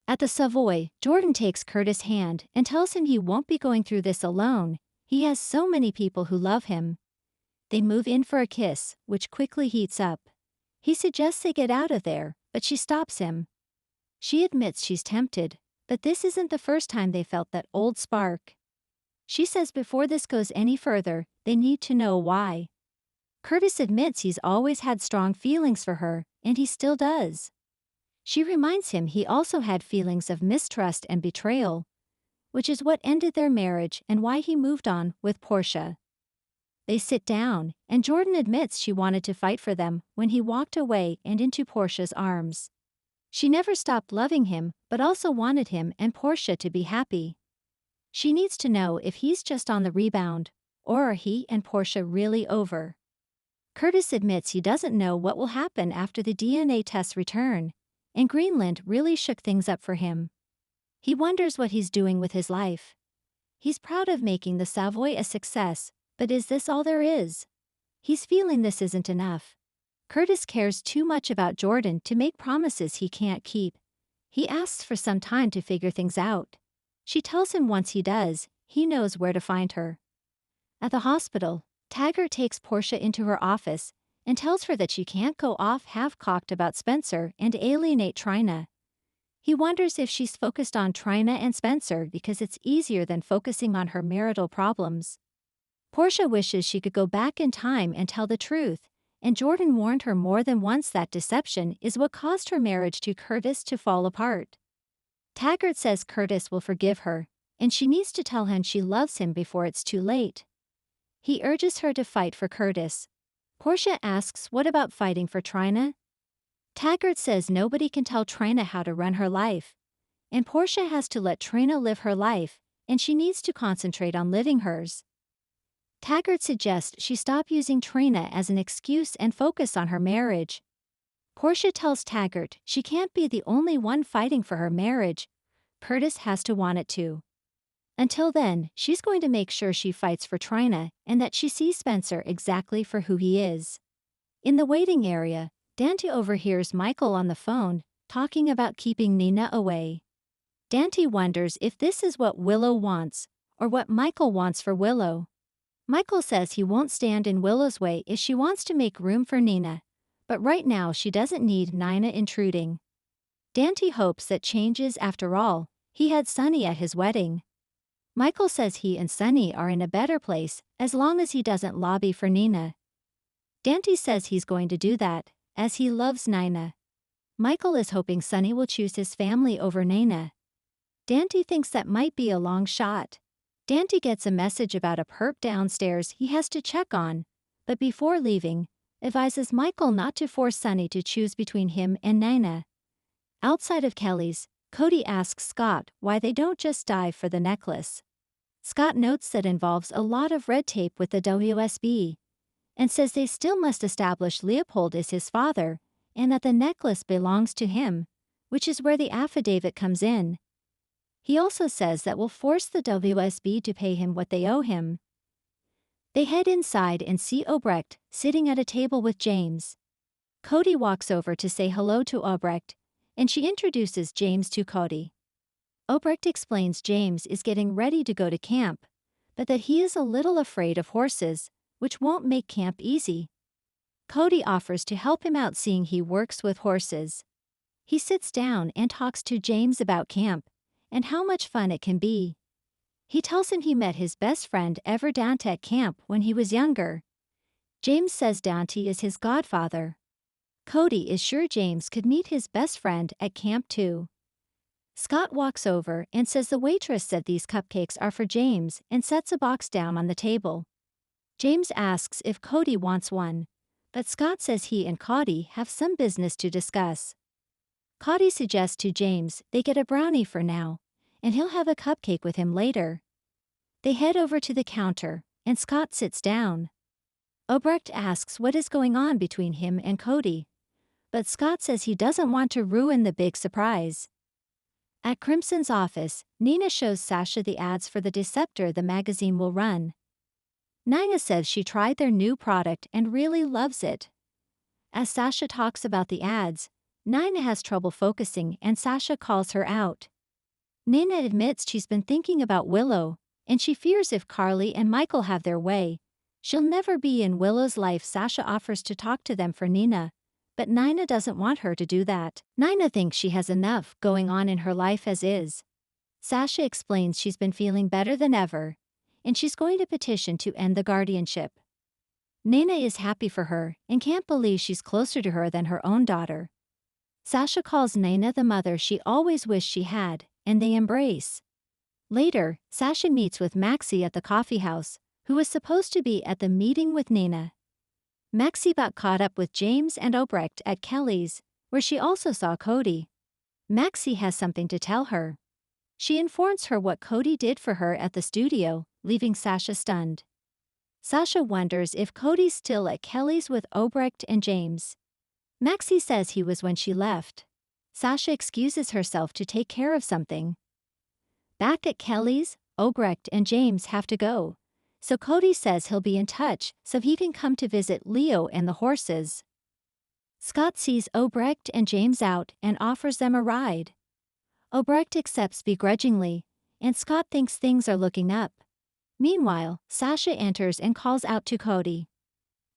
At the Savoy, Jordan takes Curtis' hand and tells him he won't be going through this alone. He has so many people who love him. They move in for a kiss, which quickly heats up. He suggests they get out of there, but she stops him. She admits she's tempted, but this isn't the first time they felt that old spark. She says before this goes any further, they need to know why. Curtis admits he's always had strong feelings for her, and he still does. She reminds him he also had feelings of mistrust and betrayal, which is what ended their marriage and why he moved on with Portia. They sit down, and Jordan admits she wanted to fight for them when he walked away and into Portia's arms. She never stopped loving him, but also wanted him and Portia to be happy. She needs to know if he's just on the rebound, or are he and Portia really over. Curtis admits he doesn't know what will happen after the DNA tests return, and Greenland really shook things up for him. He wonders what he's doing with his life. He's proud of making the Savoy a success, but is this all there is? He's feeling this isn't enough. Curtis cares too much about Jordan to make promises he can't keep. He asks for some time to figure things out. She tells him once he does, he knows where to find her. At the hospital, Taggart takes Portia into her office and tells her that she can't go off half-cocked about Spencer and alienate Trina. He wonders if she's focused on Trina and Spencer because it's easier than focusing on her marital problems. Portia wishes she could go back in time and tell the truth, and Jordan warned her more than once that deception is what caused her marriage to Curtis to fall apart. Taggart says Curtis will forgive her, and she needs to tell him she loves him before it's too late. He urges her to fight for Curtis. Portia asks what about fighting for Trina? Taggart says nobody can tell Trina how to run her life, and Portia has to let Trina live her life, and she needs to concentrate on living hers. Taggart suggests she stop using Trina as an excuse and focus on her marriage. Portia tells Taggart she can't be the only one fighting for her marriage. Curtis has to want it too. Until then, she's going to make sure she fights for Trina and that she sees Spencer exactly for who he is. In the waiting area, Dante overhears Michael on the phone, talking about keeping Nina away. Dante wonders if this is what Willow wants, or what Michael wants for Willow. Michael says he won't stand in Willow's way if she wants to make room for Nina, but right now she doesn't need Nina intruding. Dante hopes that changes after all. He had Sonny at his wedding. Michael says he and Sonny are in a better place as long as he doesn't lobby for Nina. Dante says he's going to do that, as he loves Nina. Michael is hoping Sonny will choose his family over Nina. Dante thinks that might be a long shot. Dante gets a message about a perp downstairs he has to check on, but before leaving, advises Michael not to force Sonny to choose between him and Nina. Outside of Kelly's, Cody asks Scott why they don't just dive for the necklace. Scott notes that involves a lot of red tape with the WSB, and says they still must establish Leopold is his father, and that the necklace belongs to him, which is where the affidavit comes in. He also says that will force the WSB to pay him what they owe him. They head inside and see Obrecht sitting at a table with James. Cody walks over to say hello to Obrecht, and she introduces James to Cody. Obrecht explains James is getting ready to go to camp, but that he is a little afraid of horses, which won't make camp easy. Cody offers to help him out seeing he works with horses. He sits down and talks to James about camp, and how much fun it can be. He tells him he met his best friend ever Dante at camp when he was younger. James says Dante is his godfather. Cody is sure James could meet his best friend at camp too. Scott walks over and says the waitress said these cupcakes are for James and sets a box down on the table. James asks if Cody wants one, but Scott says he and Cody have some business to discuss. Cody suggests to James they get a brownie for now, and he'll have a cupcake with him later. They head over to the counter, and Scott sits down. Obrecht asks what is going on between him and Cody, but Scott says he doesn't want to ruin the big surprise. At Crimson's office, Nina shows Sasha the ads for the Deceptor the magazine will run. Nina says she tried their new product and really loves it. As Sasha talks about the ads, Nina has trouble focusing and Sasha calls her out. Nina admits she's been thinking about Willow, and she fears if Carly and Michael have their way, she'll never be in Willow's life. Sasha offers to talk to them for Nina, but Nina doesn't want her to do that. Nina thinks she has enough going on in her life as is. Sasha explains she's been feeling better than ever, and she's going to petition to end the guardianship. Nina is happy for her and can't believe she's closer to her than her own daughter. Sasha calls Nina the mother she always wished she had, and they embrace. Later, Sasha meets with Maxie at the coffee house, who was supposed to be at the meeting with Nina. Maxie got caught up with James and Obrecht at Kelly's, where she also saw Cody. Maxie has something to tell her. She informs her what Cody did for her at the studio, leaving Sasha stunned. Sasha wonders if Cody's still at Kelly's with Obrecht and James. Maxie says he was when she left. Sasha excuses herself to take care of something. Back at Kelly's, Obrecht and James have to go, so Cody says he'll be in touch so he can come to visit Leo and the horses. Scott sees Obrecht and James out and offers them a ride. Obrecht accepts begrudgingly, and Scott thinks things are looking up. Meanwhile, Sasha enters and calls out to Cody.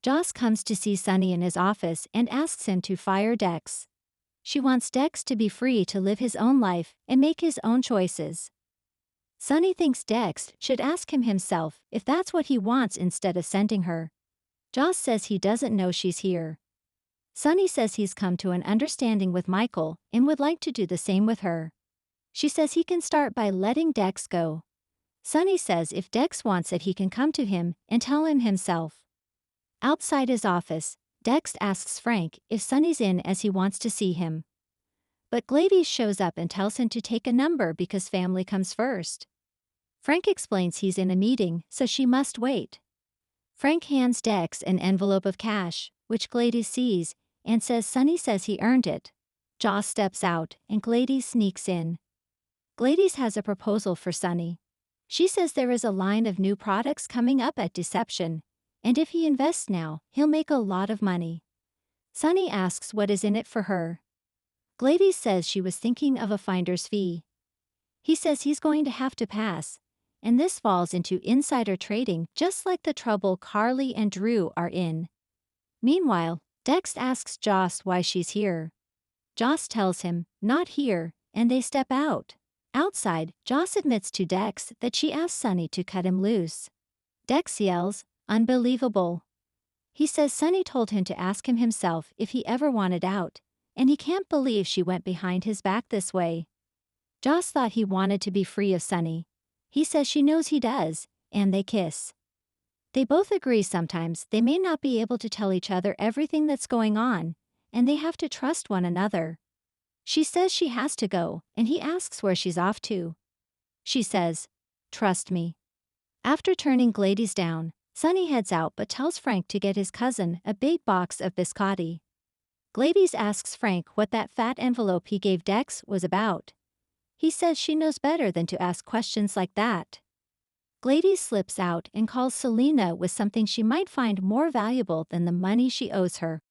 Joss comes to see Sonny in his office and asks him to fire Dex. She wants Dex to be free to live his own life and make his own choices. Sonny thinks Dex should ask him himself if that's what he wants instead of sending her. Joss says he doesn't know she's here. Sonny says he's come to an understanding with Michael and would like to do the same with her. She says he can start by letting Dex go. Sonny says if Dex wants it he can come to him and tell him himself. Outside his office, Dex asks Frank if Sonny's in as he wants to see him. But Gladys shows up and tells him to take a number because family comes first. Frank explains he's in a meeting, so she must wait. Frank hands Dex an envelope of cash, which Gladys sees, and says Sonny says he earned it. Joss steps out and Gladys sneaks in. Gladys has a proposal for Sonny. She says there is a line of new products coming up at Deception, and if he invests now, he'll make a lot of money. Sonny asks what is in it for her. Gladys says she was thinking of a finder's fee. He says he's going to have to pass, and this falls into insider trading just like the trouble Carly and Drew are in. Meanwhile, Dex asks Joss why she's here. Joss tells him, not here, and they step out. Outside, Joss admits to Dex that she asked Sonny to cut him loose. Dex yells, unbelievable. He says Sonny told him to ask him himself if he ever wanted out, and he can't believe she went behind his back this way. Joss thought he wanted to be free of Sonny. He says she knows he does, and they kiss. They both agree sometimes they may not be able to tell each other everything that's going on, and they have to trust one another. She says she has to go, and he asks where she's off to. She says, trust me. After turning Gladys down, Sonny heads out but tells Frank to get his cousin a big box of biscotti. Gladys asks Frank what that fat envelope he gave Dex was about. He says she knows better than to ask questions like that. Gladys slips out and calls Selena with something she might find more valuable than the money she owes her.